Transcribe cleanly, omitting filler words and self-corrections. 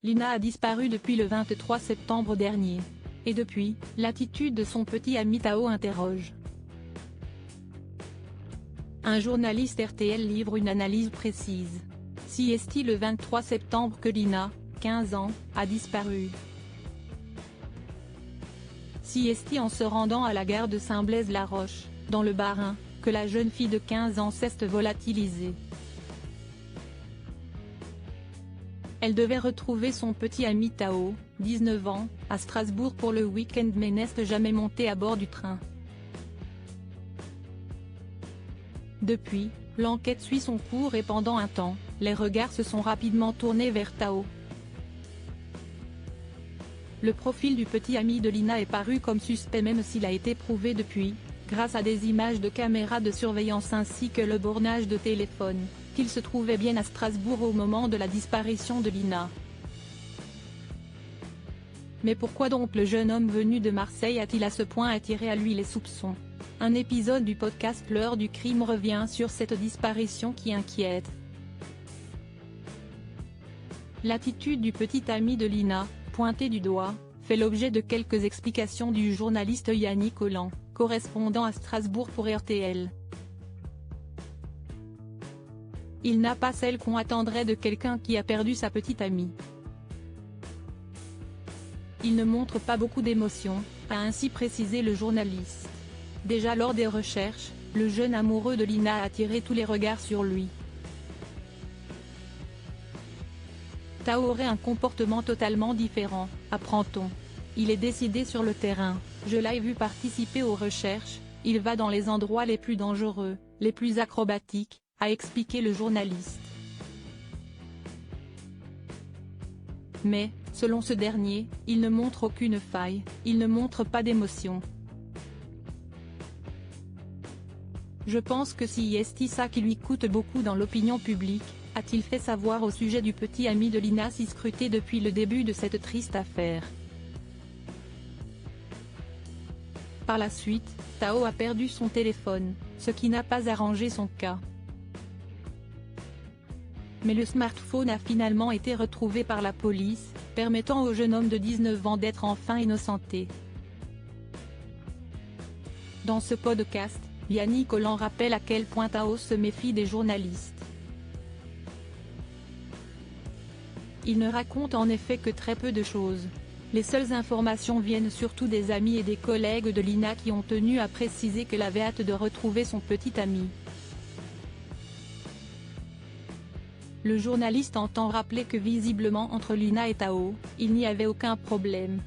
Lina a disparu depuis le 23 septembre dernier. Et depuis, l'attitude de son petit ami Tao interroge. Un journaliste RTL livre une analyse précise. Si est-il le 23 septembre que Lina, 15 ans, a disparu. Si est-il en se rendant à la gare de Saint-Blaise-la-Roche, dans le Bas-Rhin, que la jeune fille de 15 ans s'est volatilisée. Elle devait retrouver son petit ami Tao, 19 ans, à Strasbourg pour le week-end mais n'est jamais montée à bord du train. Depuis, l'enquête suit son cours et pendant un temps, les regards se sont rapidement tournés vers Tao. Le profil du petit ami de Lina est paru comme suspect même s'il a été prouvé depuis, grâce à des images de caméras de surveillance ainsi que le bornage de téléphone, qu'il se trouvait bien à Strasbourg au moment de la disparition de Lina. Mais pourquoi donc le jeune homme venu de Marseille a-t-il à ce point attiré à lui les soupçons? Un épisode du podcast L'heure du crime revient sur cette disparition qui inquiète. L'attitude du petit ami de Lina, pointé du doigt, fait l'objet de quelques explications du journaliste Yannick Collant, correspondant à Strasbourg pour RTL. Il n'a pas celle qu'on attendrait de quelqu'un qui a perdu sa petite amie. Il ne montre pas beaucoup d'émotion, a ainsi précisé le journaliste. Déjà lors des recherches, le jeune amoureux de Lina a attiré tous les regards sur lui. Tao aurait un comportement totalement différent, apprend-on. Il est décidé sur le terrain, je l'ai vu participer aux recherches, il va dans les endroits les plus dangereux, les plus acrobatiques, a expliqué le journaliste. Mais, selon ce dernier, il ne montre aucune faille, il ne montre pas d'émotion. Je pense que si est ça qui lui coûte beaucoup dans l'opinion publique, a-t-il fait savoir au sujet du petit ami de Lina si scruté depuis le début de cette triste affaire. Par la suite, Tao a perdu son téléphone, ce qui n'a pas arrangé son cas. Mais le smartphone a finalement été retrouvé par la police, permettant au jeune homme de 19 ans d'être enfin innocenté. Dans ce podcast, Yannick Collant rappelle à quel point Tao se méfie des journalistes. Il ne raconte en effet que très peu de choses. Les seules informations viennent surtout des amis et des collègues de Lina qui ont tenu à préciser qu'elle avait hâte de retrouver son petit ami. Le journaliste entend rappeler que visiblement entre Lina et Tao, il n'y avait aucun problème.